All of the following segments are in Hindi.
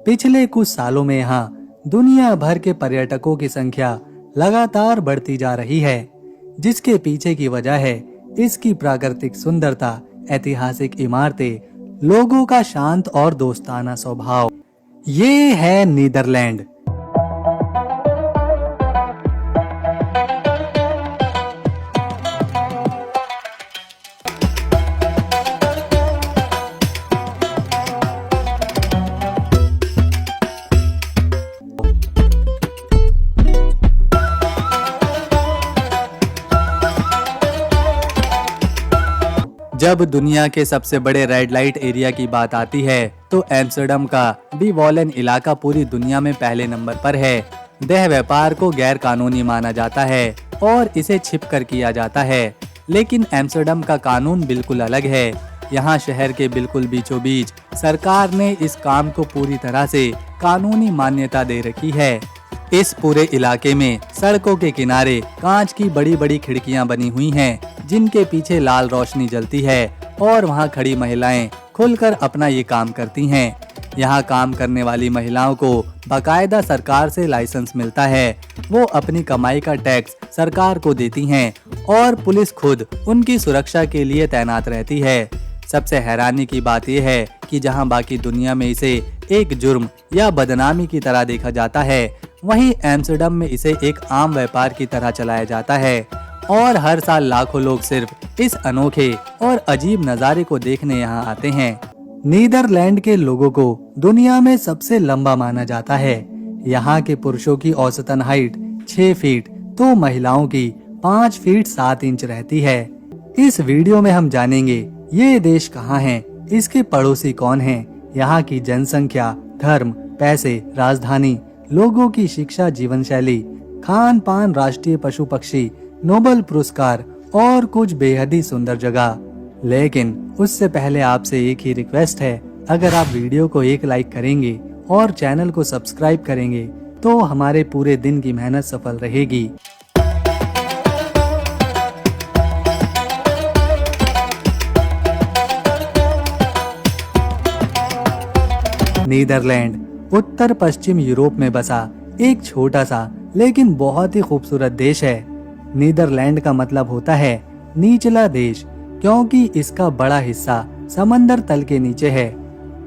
पिछले कुछ सालों में यहाँ दुनिया भर के पर्यटकों की संख्या लगातार बढ़ती जा रही है, जिसके पीछे की वजह है इसकी प्राकृतिक सुंदरता, ऐतिहासिक इमारतें, लोगों का शांत और दोस्ताना स्वभाव। ये है नीदरलैंड। जब दुनिया के सबसे बड़े रेड लाइट एरिया की बात आती है तो एम्स्टर्डम का डी वॉलन इलाका पूरी दुनिया में पहले नंबर पर है। देह व्यापार को गैर कानूनी माना जाता है और इसे छिप कर किया जाता है, लेकिन एम्स्टर्डम का कानून बिल्कुल अलग है। यहाँ शहर के बिल्कुल बीचों बीच सरकार ने इस काम को पूरी तरह से कानूनी मान्यता दे रखी है। इस पूरे इलाके में सड़कों के किनारे कांच की बड़ी बड़ी खिड़कियां बनी हुई हैं, जिनके पीछे लाल रोशनी जलती है और वहां खड़ी महिलाएं खुलकर अपना ये काम करती हैं। यहाँ काम करने वाली महिलाओं को बाकायदा सरकार से लाइसेंस मिलता है। वो अपनी कमाई का टैक्स सरकार को देती हैं और पुलिस खुद उनकी सुरक्षा के लिए तैनात रहती है। सबसे हैरानी की बात यह है कि जहाँ बाकी दुनिया में इसे एक जुर्म या बदनामी की तरह देखा जाता है, वहीं एम्स्टर्डम में इसे एक आम व्यापार की तरह चलाया जाता है और हर साल लाखों लोग सिर्फ इस अनोखे और अजीब नज़ारे को देखने यहाँ आते हैं। नीदरलैंड के लोगों को दुनिया में सबसे लंबा माना जाता है। यहाँ के पुरुषों की औसतन हाइट 6 फीट तो महिलाओं की 5 फीट 7 इंच रहती है। इस वीडियो में हम जानेंगे ये देश कहाँ है, इसके पड़ोसी कौन हैं, यहाँ की जनसंख्या, धर्म, पैसे, राजधानी, लोगों की शिक्षा, जीवन शैली, खान पान, राष्ट्रीय पशु पक्षी, नोबेल पुरस्कार और कुछ बेहद ही सुंदर जगह। लेकिन उससे पहले आपसे एक ही रिक्वेस्ट है, अगर आप वीडियो को एक लाइक करेंगे और चैनल को सब्सक्राइब करेंगे तो हमारे पूरे दिन की मेहनत सफल रहेगी। नीदरलैंड उत्तर पश्चिम यूरोप में बसा एक छोटा सा लेकिन बहुत ही खूबसूरत देश है। नीदरलैंड का मतलब होता है निचला देश, क्योंकि इसका बड़ा हिस्सा समंदर तल के नीचे है।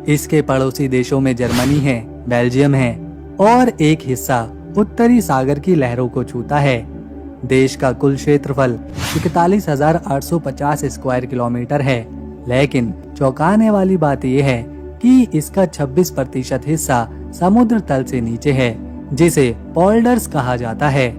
इसके पड़ोसी देशों में जर्मनी है, बेल्जियम है और एक हिस्सा उत्तरी सागर की लहरों को छूता है। देश का कुल क्षेत्रफल 41,850 स्क्वायर किलोमीटर है, लेकिन चौंकाने वाली बात यह है कि इसका 26% हिस्सा समुद्र तल से नीचे है, जिसे पोल्डर्स कहा जाता है।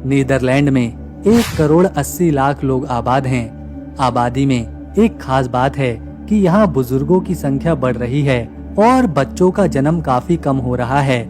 नीदरलैंड में 1,80,00,000 लोग आबाद हैं। आबादी में एक खास बात है कि यहाँ बुजुर्गों की संख्या बढ़ रही है और बच्चों का जन्म काफी कम हो रहा है।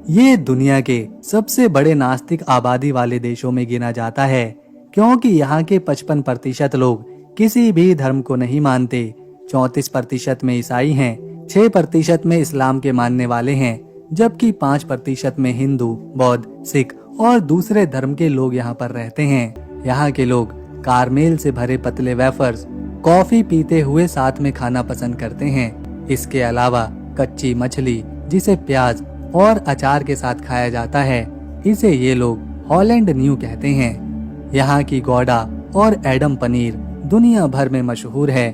ये दुनिया के सबसे बड़े नास्तिक आबादी वाले देशों में गिना जाता है, क्योंकि यहाँ के 55% लोग किसी भी धर्म को नहीं मानते, 34% में ईसाई हैं, 6% में इस्लाम के मानने वाले हैं, जबकि 5% में हिंदू, बौद्ध, सिख और दूसरे धर्म के लोग यहाँ पर रहते हैं। यहाँ के लोग कारमेल से भरे पतले वेफर्स, कॉफी पीते हुए साथ में खाना पसंद करते हैं। इसके अलावा कच्ची मछली, जिसे प्याज और अचार के साथ खाया जाता है, इसे ये लोग हॉलैंड न्यू कहते हैं। यहाँ की गौडा और एडम पनीर दुनिया भर में मशहूर है।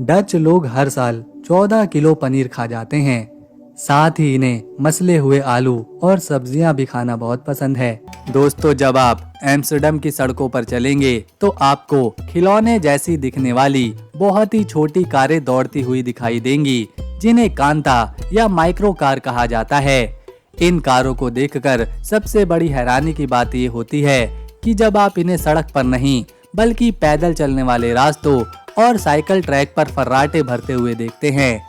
डच लोग हर साल 14 किलो पनीर खा जाते हैं। साथ ही इन्हें मसले हुए आलू और सब्जियां भी खाना बहुत पसंद है। दोस्तों, जब आप एम्स्टर्डम की सड़कों पर चलेंगे तो आपको खिलौने जैसी दिखने वाली बहुत ही छोटी कारें दौड़ती हुई दिखाई देंगी, जिन्हें कांता या माइक्रो कार कहा जाता है। इन कारों को देखकर सबसे बड़ी हैरानी की बात ये होती है कि जब आप इन्हें सड़क पर नहीं बल्कि पैदल चलने वाले रास्तों और साइकिल ट्रैक पर फर्राटे भरते हुए देखते हैं।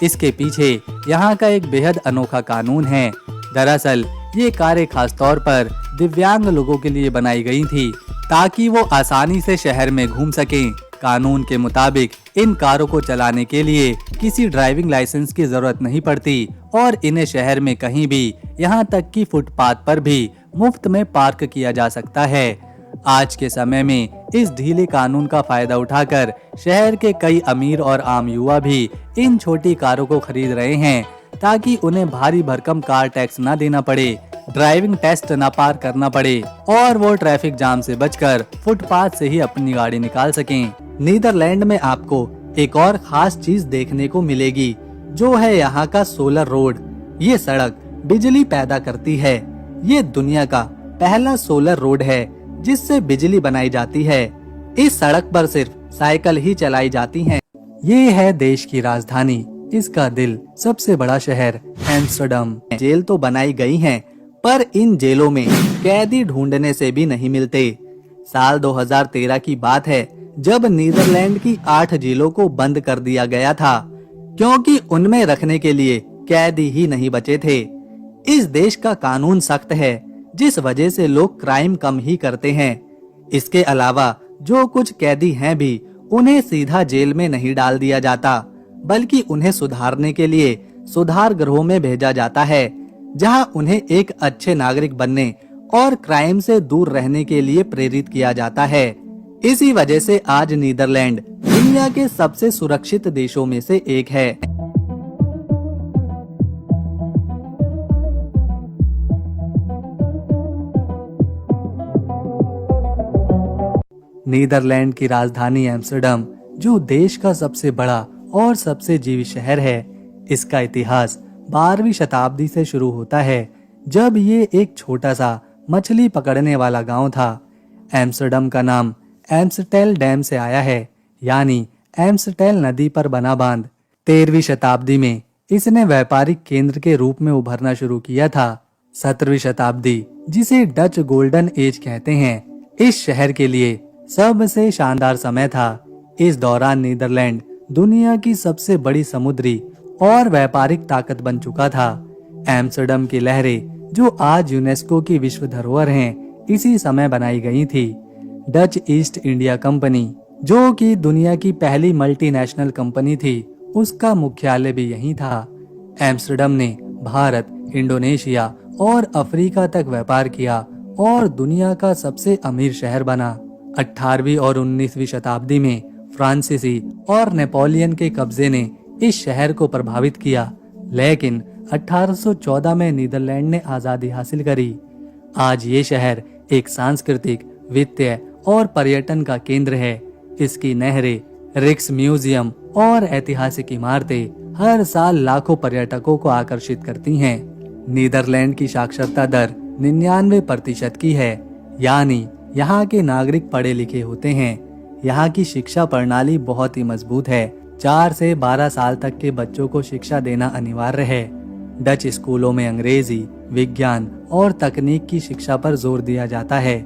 इसके पीछे यहाँ का एक बेहद अनोखा कानून है। दरअसल ये कारें खासतौर पर दिव्यांग लोगों के लिए बनाई गई थी, ताकि वो आसानी से शहर में घूम सकें। कानून के मुताबिक इन कारों को चलाने के लिए किसी ड्राइविंग लाइसेंस की जरूरत नहीं पड़ती और इन्हें शहर में कहीं भी, यहाँ तक कि फुटपाथ पर भी मुफ्त में पार्क किया जा सकता है। आज के समय में इस ढीले कानून का फायदा उठाकर शहर के कई अमीर और आम युवा भी इन छोटी कारों को खरीद रहे हैं, ताकि उन्हें भारी भरकम कार टैक्स न देना पड़े, ड्राइविंग टेस्ट न पार करना पड़े और वो ट्रैफिक जाम से बचकर फुटपाथ से ही अपनी गाड़ी निकाल सकें। नीदरलैंड में आपको एक और खास चीज देखने को मिलेगी, जो है यहाँ का सोलर रोड। ये सड़क बिजली पैदा करती है। ये दुनिया का पहला सोलर रोड है जिससे बिजली बनाई जाती है। इस सड़क पर सिर्फ साइकिल ही चलाई जाती हैं। ये है देश की राजधानी, इसका दिल, सबसे बड़ा शहर एम्स्टर्डम। जेल तो बनाई गई हैं, पर इन जेलों में कैदी ढूंढने से भी नहीं मिलते। साल 2013 की बात है जब नीदरलैंड की 8 जेलों को बंद कर दिया गया था, क्योंकि उनमें रखने के लिए कैदी ही नहीं बचे थे। इस देश का कानून सख्त है, जिस वजह से लोग क्राइम कम ही करते हैं। इसके अलावा जो कुछ कैदी हैं भी उन्हें सीधा जेल में नहीं डाल दिया जाता, बल्कि उन्हें सुधारने के लिए सुधार गृहों में भेजा जाता है, जहां उन्हें एक अच्छे नागरिक बनने और क्राइम से दूर रहने के लिए प्रेरित किया जाता है। इसी वजह से आज नीदरलैंड दुनिया के सबसे सुरक्षित देशों में से एक है। नीदरलैंड की राजधानी एम्स्टर्डम, जो देश का सबसे बड़ा और सबसे जीवित शहर है, इसका इतिहास 12वीं शताब्दी से शुरू होता है, जब ये एक छोटा सा मछली पकड़ने वाला गांव था। एम्स्टर्डम का नाम एम्स्टेल डैम से आया है, यानी एम्स्टेल नदी पर बना बांध। 13वीं शताब्दी में इसने व्यापारिक केंद्र के रूप में उभरना शुरू किया था। 17वीं शताब्दी, जिसे डच गोल्डन एज कहते हैं, इस शहर के लिए सबसे शानदार समय था। इस दौरान नीदरलैंड दुनिया की सबसे बड़ी समुद्री और व्यापारिक ताकत बन चुका था। एम्स्टर्डम की लहरें, जो आज यूनेस्को की विश्व धरोहर हैं, इसी समय बनाई गई थी। डच ईस्ट इंडिया कंपनी, जो कि दुनिया की पहली मल्टीनेशनल कंपनी थी, उसका मुख्यालय भी यहीं था। एम्स्टर्डम ने भारत, इंडोनेशिया और अफ्रीका तक व्यापार किया और दुनिया का सबसे अमीर शहर बना। 18वीं और 19वीं शताब्दी में फ्रांसीसी और नेपोलियन के कब्जे ने इस शहर को प्रभावित किया, लेकिन 1814 में नीदरलैंड ने आजादी हासिल करी। आज ये शहर एक सांस्कृतिक, वित्तीय और पर्यटन का केंद्र है। इसकी नहरें, रिक्स म्यूजियम और ऐतिहासिक इमारतें हर साल लाखों पर्यटकों को आकर्षित करती हैं। नीदरलैंड की साक्षरता दर 99% की है, यानी यहाँ के नागरिक पढ़े लिखे होते हैं। यहाँ की शिक्षा प्रणाली बहुत ही मजबूत है। 4 से 12 साल तक के बच्चों को शिक्षा देना अनिवार्य है। डच स्कूलों में अंग्रेजी, विज्ञान और तकनीक की शिक्षा पर जोर दिया जाता है।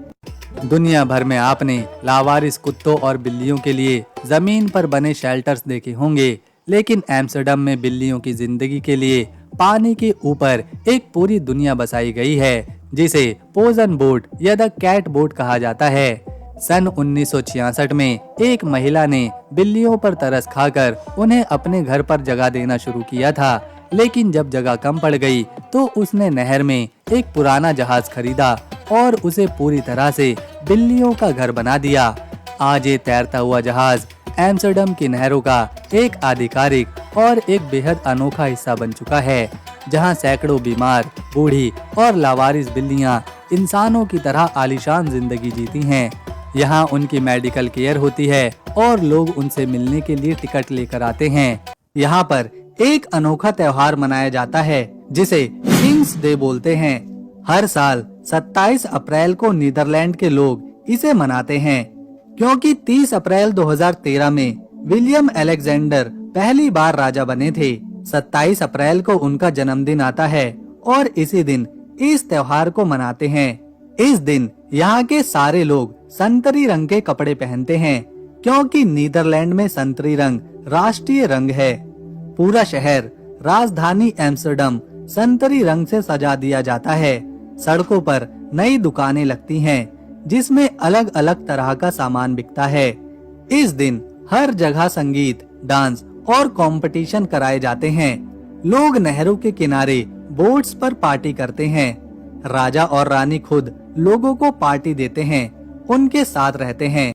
दुनिया भर में आपने लावारिस कुत्तों और बिल्लियों के लिए जमीन पर बने शेल्टर्स देखे होंगे, लेकिन एम्स्टर्डम में बिल्लियों की जिंदगी के लिए पानी के ऊपर एक पूरी दुनिया बसाई गई है, जिसे पोजन बोट या द कैट बोट कहा जाता है। सन 1966 में एक महिला ने बिल्लियों पर तरस खाकर उन्हें अपने घर पर जगह देना शुरू किया था, लेकिन जब जगह कम पड़ गई तो उसने नहर में एक पुराना जहाज खरीदा और उसे पूरी तरह से बिल्लियों का घर बना दिया। आज ये तैरता हुआ जहाज एम्स्टर्डम की नहरों का एक आधिकारिक और एक बेहद अनोखा हिस्सा बन चुका है, जहां सैकड़ों बीमार, बूढ़ी और लावारिस बिल्लियां इंसानों की तरह आलीशान जिंदगी जीती हैं। यहाँ उनकी मेडिकल केयर होती है और लोग उनसे मिलने के लिए टिकट लेकर आते हैं। यहाँ पर एक अनोखा त्योहार मनाया जाता है, जिसे किंग्स डे बोलते हैं। हर साल 27 अप्रैल को नीदरलैंड के लोग इसे मनाते हैं, क्योंकि 30 अप्रैल 2013 में विलियम अलेक्जेंडर पहली बार राजा बने थे। 27 अप्रैल को उनका जन्मदिन आता है और इसी दिन इस त्योहार को मनाते हैं। इस दिन यहाँ के सारे लोग संतरी रंग के कपड़े पहनते हैं, क्योंकि नीदरलैंड में संतरी रंग राष्ट्रीय रंग है। पूरा शहर, राजधानी एम्स्टर्डम संतरी रंग से सजा दिया जाता है। सड़कों पर नई दुकानें लगती हैं, जिसमें अलग अलग तरह का सामान बिकता है। इस दिन हर जगह संगीत, डांस और कंपटीशन कराए जाते हैं। लोग नहरों के किनारे बोट्स पर पार्टी करते हैं। राजा और रानी खुद लोगों को पार्टी देते हैं उनके साथ रहते हैं।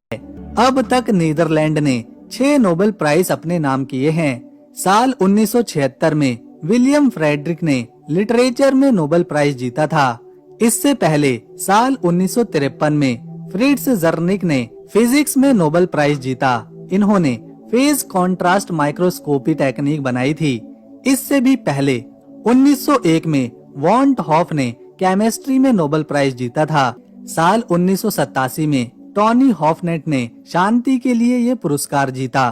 अब तक नीदरलैंड ने 6 नोबेल प्राइज अपने नाम किए हैं। साल 1976 में विलियम फ्रेडरिक ने लिटरेचर में नोबेल प्राइज जीता था। इससे पहले साल 1953 में फ्रिट्ज जर्निक ने फिजिक्स में नोबेल प्राइज जीता। इन्होंने फेज कॉन्ट्रास्ट माइक्रोस्कोपी टेक्निक बनाई थी। इससे भी पहले 1901 में वॉन हॉफ ने केमिस्ट्री में नोबेल प्राइज जीता था। साल 1987 में टॉनी हॉफनेट ने शांति के लिए ये पुरस्कार जीता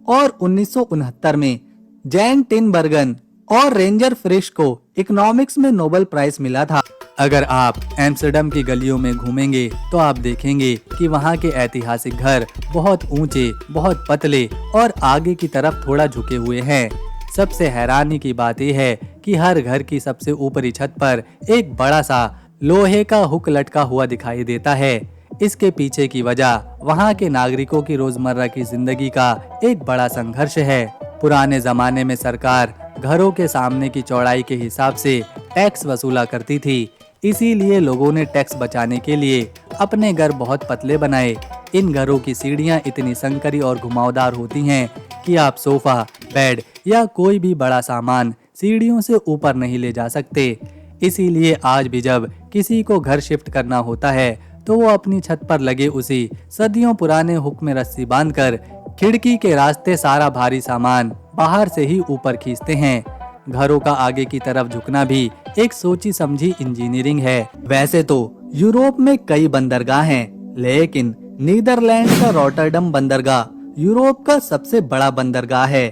और 1969 में जैन टिनबर्गन और रेंजर फ्रिश को इकोनॉमिक्स में नोबेल प्राइज मिला था। अगर आप एम्स्टर्डम की गलियों में घूमेंगे तो आप देखेंगे कि वहाँ के ऐतिहासिक घर बहुत ऊंचे, बहुत पतले और आगे की तरफ थोड़ा झुके हुए हैं। सबसे हैरानी की बात यह है कि हर घर की सबसे ऊपरी छत पर एक बड़ा सा लोहे का हुक लटका हुआ दिखाई देता है। इसके पीछे की वजह वहाँ के नागरिकों की रोजमर्रा की जिंदगी का एक बड़ा संघर्ष है। पुराने जमाने में सरकार घरों के सामने की चौड़ाई के हिसाब से टैक्स वसूला करती थी। इसीलिए लोगों ने टैक्स बचाने के लिए अपने घर बहुत पतले बनाए। इन घरों की सीढ़ियाँ इतनी संकरी और घुमावदार होती हैं कि आप सोफा, बेड या कोई भी बड़ा सामान सीढ़ियों से ऊपर नहीं ले जा सकते। इसीलिए आज भी जब किसी को घर शिफ्ट करना होता है तो वो अपनी छत पर लगे उसी सदियों पुराने हुक में रस्सी बांधकर खिड़की के रास्ते सारा भारी सामान बाहर से ही ऊपर खींचते हैं। घरों का आगे की तरफ झुकना भी एक सोची समझी इंजीनियरिंग है। वैसे तो यूरोप में कई बंदरगाह हैं, लेकिन नीदरलैंड का रॉटरडम बंदरगाह यूरोप का सबसे बड़ा बंदरगाह है।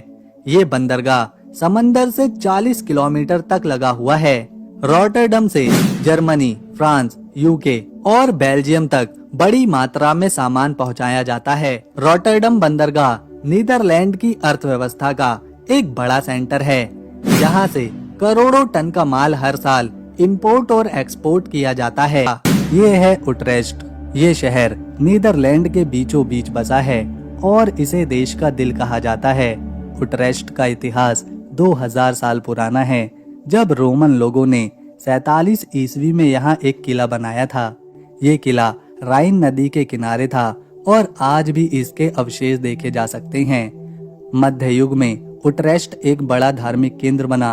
ये बंदरगाह समंदर से 40 किलोमीटर तक लगा हुआ है। रॉटरडम से जर्मनी, फ्रांस, यूके और बेल्जियम तक बड़ी मात्रा में सामान पहुंचाया जाता है। रॉटरडम बंदरगाह नीदरलैंड की अर्थव्यवस्था का एक बड़ा सेंटर है, जहां से करोड़ों टन का माल हर साल इंपोर्ट और एक्सपोर्ट किया जाता है। ये है उट्रेस्ट। ये शहर नीदरलैंड के बीचों बीच बसा है और इसे देश का दिल कहा जाता है। उट्रेस्ट का इतिहास 2000 साल पुराना है, जब रोमन लोगों ने 47 ईस्वी में यहाँ एक किला बनाया था। ये किला राइन नदी के किनारे था और आज भी इसके अवशेष देखे जा सकते हैं। मध्य युग में उट्रेस्ट एक बड़ा धार्मिक केंद्र बना।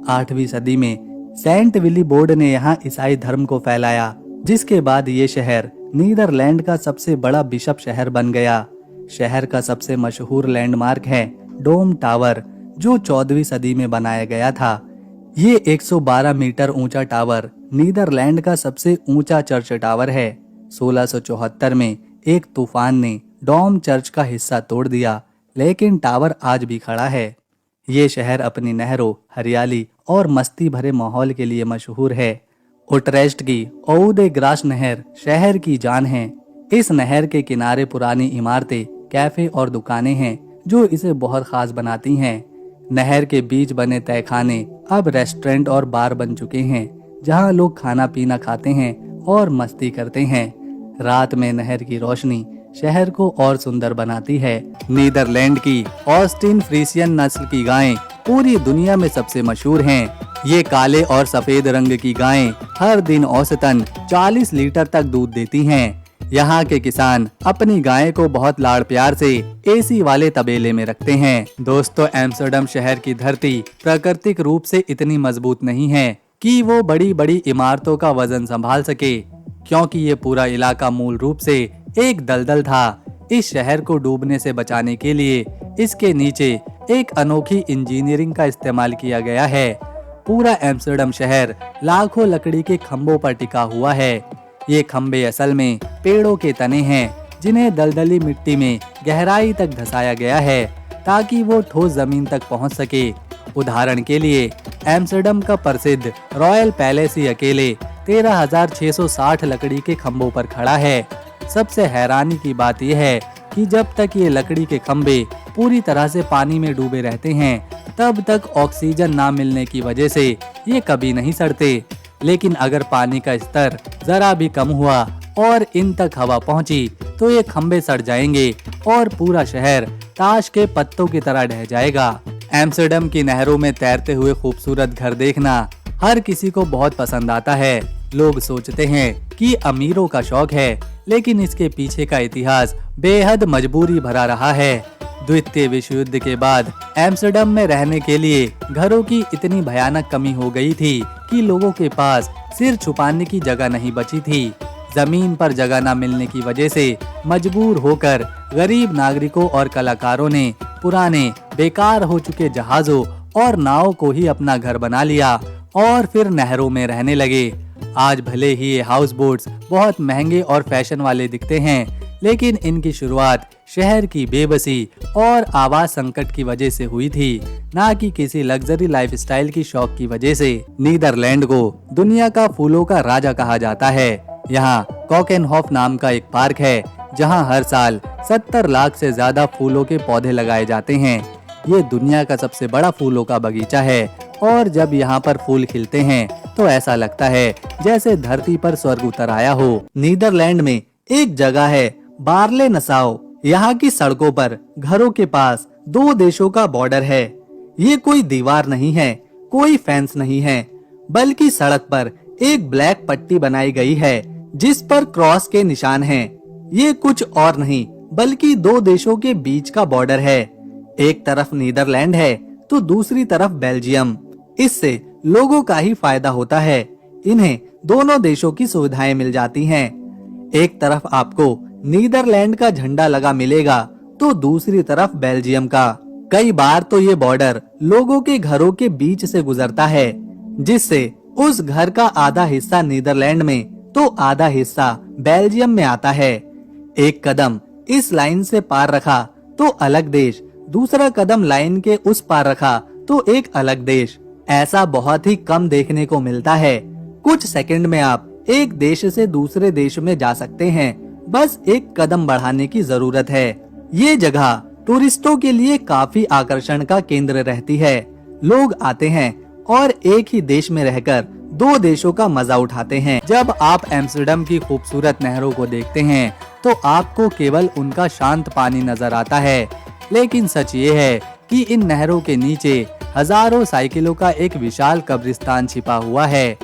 8वीं सदी में सेंट विली बोर्ड ने यहाँ ईसाई धर्म को फैलाया, जिसके बाद ये शहर नीदरलैंड का सबसे बड़ा बिशप शहर बन गया। शहर का सबसे मशहूर लैंडमार्क है डोम टावर, जो 14वीं सदी में बनाया गया था। ये 112 मीटर ऊंचा टावर नीदरलैंड का सबसे ऊंचा चर्च टावर है। 1674 में एक तूफान ने डोम चर्च का हिस्सा तोड़ दिया, लेकिन टावर आज भी खड़ा है। ये शहर अपनी नहरों, हरियाली और मस्ती भरे माहौल के लिए मशहूर है। उट्रेस्ट की ओउ दे ग्रास नहर शहर की जान है। इस नहर के किनारे पुरानी इमारतें, कैफे और दुकानें हैं, जो इसे बहुत खास बनाती हैं। नहर के बीच बने तहखाने अब रेस्टोरेंट और बार बन चुके हैं, जहां लोग खाना पीना खाते हैं और मस्ती करते हैं। रात में नहर की रोशनी शहर को और सुंदर बनाती है। नीदरलैंड की ऑस्टिन फ्रीसियन नस्ल की गायें पूरी दुनिया में सबसे मशहूर हैं। ये काले और सफेद रंग की गायें हर दिन औसतन 40 लीटर तक दूध देती हैं। यहाँ के किसान अपनी गाय को बहुत लाड़ प्यार से एसी वाले तबेले में रखते हैं। दोस्तों, एम्स्टर्डम शहर की धरती प्राकृतिक रूप से इतनी मजबूत नहीं है कि वो बड़ी बड़ी इमारतों का वजन संभाल सके, क्योंकि ये पूरा इलाका मूल रूप से एक दलदल था। इस शहर को डूबने से बचाने के लिए इसके नीचे एक अनोखी इंजीनियरिंग का इस्तेमाल किया गया है। पूरा एम्स्टर्डम शहर लाखों लकड़ी के खम्भों पर टिका हुआ है। ये खम्भे असल में पेड़ों के तने हैं, जिन्हें दलदली मिट्टी में गहराई तक धंसाया गया है ताकि वो ठोस जमीन तक पहुंच सके। उदाहरण के लिए एम्स्टर्डम का प्रसिद्ध रॉयल पैलेस ही अकेले 13,660 लकड़ी के खम्भों पर खड़ा है। सबसे हैरानी की बात यह है कि जब तक ये लकड़ी के खम्भे पूरी तरह से पानी में डूबे रहते हैं, तब तक ऑक्सीजन ना मिलने की वजह से ये कभी नहीं सड़ते। लेकिन अगर पानी का स्तर जरा भी कम हुआ और इन तक हवा पहुंची, तो ये खम्भे सड़ जाएंगे और पूरा शहर ताश के पत्तों की तरह ढह जाएगा। एम्स्टर्डम की नहरों में तैरते हुए खूबसूरत घर देखना हर किसी को बहुत पसंद आता है। लोग सोचते हैं कि अमीरों का शौक है, लेकिन इसके पीछे का इतिहास बेहद मजबूरी भरा रहा है। द्वितीय विश्व युद्ध के बाद एम्स्टर्डम में रहने के लिए घरों की इतनी भयानक कमी हो गई थी कि लोगों के पास सिर छुपाने की जगह नहीं बची थी। जमीन पर जगह न मिलने की वजह से मजबूर होकर गरीब नागरिकों और कलाकारों ने पुराने बेकार हो चुके जहाजों और नाव को ही अपना घर बना लिया और फिर नहरों में रहने लगे। आज भले ही ये हाउस बोट्स बहुत महंगे और फैशन वाले दिखते हैं, लेकिन इनकी शुरुआत शहर की बेबसी और आवास संकट की वजह से हुई थी, ना कि किसी लग्जरी लाइफस्टाइल की शौक की वजह से। नीदरलैंड को दुनिया का फूलों का राजा कहा जाता है। यहाँ कॉकेनहॉफ नाम का एक पार्क है, जहाँ हर साल 70 लाख से ज्यादा फूलों के पौधे लगाए जाते हैं। ये दुनिया का सबसे बड़ा फूलों का बगीचा है और जब यहाँ पर फूल खिलते हैं तो ऐसा लगता है जैसे धरती पर स्वर्ग उतर आया हो। नीदरलैंड में एक जगह है बार्ले नसाओ। यहाँ की सड़कों पर घरों के पास दो देशों का बॉर्डर है। ये कोई दीवार नहीं है, कोई फेंस नहीं है, बल्कि सड़क पर एक ब्लैक पट्टी बनाई गई है जिस पर क्रॉस के निशान हैं। ये कुछ और नहीं बल्कि दो देशों के बीच का बॉर्डर है। एक तरफ नीदरलैंड है तो दूसरी तरफ बेल्जियम। इससे लोगों का ही फायदा होता है। इन्हें दोनों देशों की सुविधाएं मिल जाती हैं। एक तरफ आपको नीदरलैंड का झंडा लगा मिलेगा तो दूसरी तरफ बेल्जियम का। कई बार तो ये बॉर्डर लोगों के घरों के बीच से गुजरता है, जिससे उस घर का आधा हिस्सा नीदरलैंड में तो आधा हिस्सा बेल्जियम में आता है। एक कदम इस लाइन से पार रखा तो अलग देश, दूसरा कदम लाइन के उस पार रखा तो एक अलग देश। ऐसा बहुत ही कम देखने को मिलता है। कुछ सेकंड में आप एक देश से दूसरे देश में जा सकते हैं, बस एक कदम बढ़ाने की जरूरत है। ये जगह टूरिस्टों के लिए काफी आकर्षण का केंद्र रहती है। लोग आते हैं और एक ही देश में रहकर दो देशों का मजा उठाते हैं। जब आप एम्स्टर्डम की खूबसूरत नहरों को देखते हैं तो आपको केवल उनका शांत पानी नजर आता है, लेकिन सच ये है कि इन नहरों के नीचे हजारों साइकिलों का एक विशाल कब्रिस्तान छिपा हुआ है।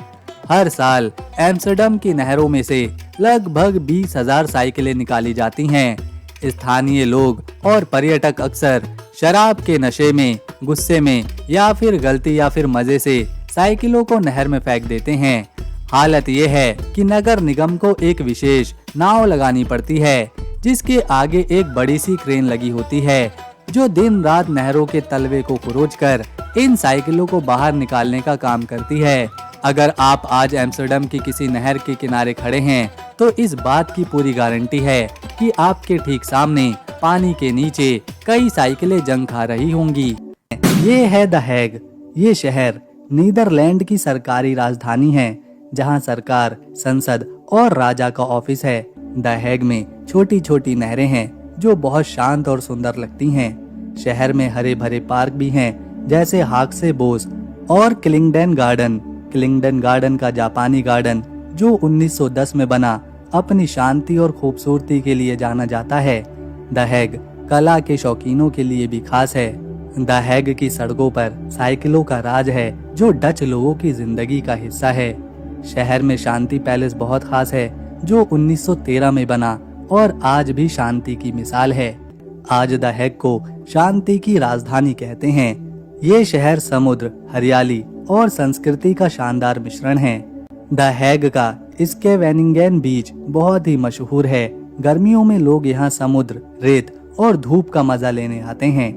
हर साल एम्स्टर्डम की नहरों में से लगभग 20,000 साइकिलें निकाली जाती हैं। स्थानीय लोग और पर्यटक अक्सर शराब के नशे में, गुस्से में या फिर गलती या फिर मजे से साइकिलों को नहर में फेंक देते हैं। हालत ये है कि नगर निगम को एक विशेष नाव लगानी पड़ती है, जिसके आगे एक बड़ी सी क्रेन लगी होती है, जो दिन रात नहरों के तलवे को कुरोच कर इन साइकिलों को बाहर निकालने का काम करती है। अगर आप आज एम्स्टर्डम की किसी नहर के किनारे खड़े हैं तो इस बात की पूरी गारंटी है कि आपके ठीक सामने पानी के नीचे कई साइकिलें जंग खा रही होंगी। ये है द हैग। ये शहर नीदरलैंड की सरकारी राजधानी है, जहां सरकार, संसद और राजा का ऑफिस है। द हैग में छोटी छोटी नहरें हैं जो बहुत शांत और सुंदर लगती हैं। शहर में हरे भरे पार्क भी हैं, जैसे हाक्से बोस और क्लिंगडन गार्डन। क्लिंगडन गार्डन का जापानी गार्डन, जो 1910 में बना, अपनी शांति और खूबसूरती के लिए जाना जाता है। द हैग कला के शौकीनों के लिए भी खास है। द हैग की सड़कों पर साइकिलों का राज है, जो डच लोगों की जिंदगी का हिस्सा है। शहर में शांति पैलेस बहुत खास है, जो 1913 में बना और आज भी शांति की मिसाल है। आज द हैग को शांति की राजधानी कहते हैं। ये शहर समुद्र, हरियाली और संस्कृति का शानदार मिश्रण है। द हैग का स्केवेनिंगन बीच बहुत ही मशहूर है। गर्मियों में लोग यहाँ समुद्र, रेत और धूप का मजा लेने आते हैं।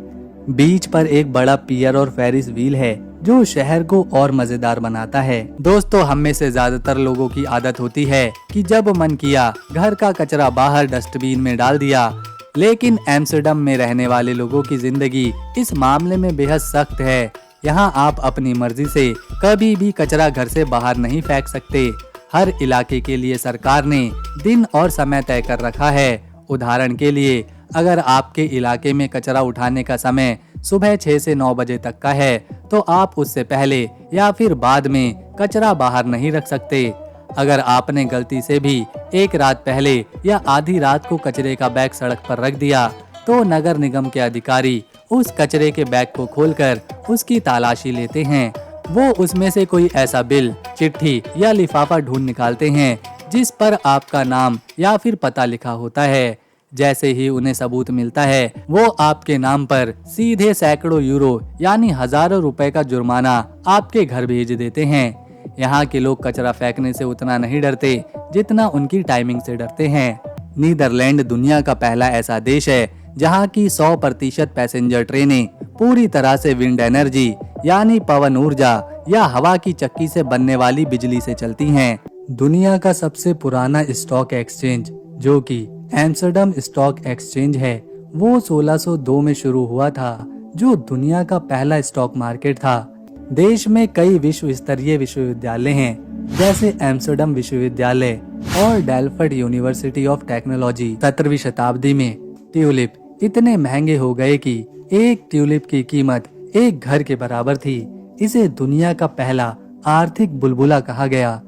बीच पर एक बड़ा पियर और फेरिस व्हील है, जो शहर को और मजेदार बनाता है। दोस्तों, हम में से ज्यादातर लोगों की आदत होती है कि जब मन किया घर का कचरा बाहर डस्टबिन में डाल दिया, लेकिन एम्स्टर्डम में रहने वाले लोगों की जिंदगी इस मामले में बेहद सख्त है। यहाँ आप अपनी मर्जी से कभी भी कचरा घर से बाहर नहीं फेंक सकते। हर इलाके के लिए सरकार ने दिन और समय तय कर रखा है। उदाहरण के लिए, अगर आपके इलाके में कचरा उठाने का समय सुबह 6 से 9 बजे तक का है, तो आप उससे पहले या फिर बाद में कचरा बाहर नहीं रख सकते। अगर आपने गलती से भी एक रात पहले या आधी रात को कचरे का बैग सड़क पर रख दिया, तो नगर निगम के अधिकारी उस कचरे के बैग को खोलकर उसकी तलाशी लेते हैं वो उसमें से कोई ऐसा बिल, चिट्ठी या लिफाफा ढूंढ निकालते हैं जिस पर आपका नाम या फिर पता लिखा होता है। जैसे ही उन्हें सबूत मिलता है, वो आपके नाम पर सीधे सैकड़ों यूरो यानी हजारों रुपए का जुर्माना आपके घर भेज देते हैं। यहाँ के लोग कचरा फेंकने से उतना नहीं डरते जितना उनकी टाइमिंग से डरते हैं। नीदरलैंड दुनिया का पहला ऐसा देश है जहाँ की 100% पैसेंजर ट्रेनें पूरी तरह से विंड एनर्जी यानी पवन ऊर्जा या हवा की चक्की से बनने वाली बिजली से चलती हैं। दुनिया का सबसे पुराना स्टॉक एक्सचेंज जो कि एम्स्टर्डम स्टॉक एक्सचेंज है, वो 1602 में शुरू हुआ था, जो दुनिया का पहला स्टॉक मार्केट था। देश में कई विश्व स्तरीय विश्वविद्यालय हैं, जैसे एम्स्टर्डम विश्वविद्यालय और डेल्फ्ट यूनिवर्सिटी ऑफ टेक्नोलॉजी। 17वीं शताब्दी में ट्यूलिप इतने महंगे हो गए कि एक ट्यूलिप की कीमत एक घर के बराबर थी। इसे दुनिया का पहला आर्थिक बुलबुला कहा गया।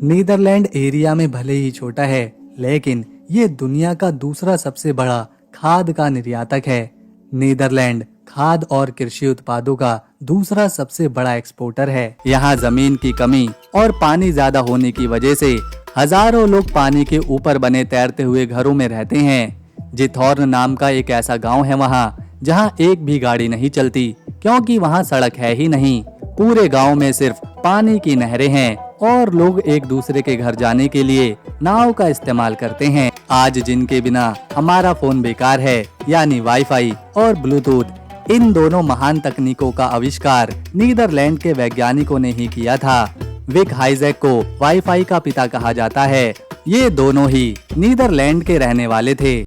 नीदरलैंड एरिया में भले ही छोटा है, लेकिन ये दुनिया का दूसरा सबसे बड़ा खाद का निर्यातक है। नीदरलैंड खाद और कृषि उत्पादों का दूसरा सबसे बड़ा एक्सपोर्टर है। यहाँ जमीन की कमी और पानी ज्यादा होने की वजह से हजारों लोग पानी के ऊपर बने तैरते हुए घरों में रहते हैं। जिथॉर्न नाम का एक ऐसा गांव है वहाँ, जहाँ एक भी गाड़ी नहीं चलती, क्योंकि वहाँ सड़क है ही नहीं। पूरे गांव में सिर्फ पानी की नहरें हैं और लोग एक दूसरे के घर जाने के लिए नाव का इस्तेमाल करते हैं। आज जिनके बिना हमारा फोन बेकार है, यानी वाईफाई और ब्लूटूथ, इन दोनों महान तकनीकों का आविष्कार नीदरलैंड के वैज्ञानिकों ने ही किया था। विक हाइजेक को वाईफाई का पिता कहा जाता है। ये दोनों ही नीदरलैंड के रहने वाले थे।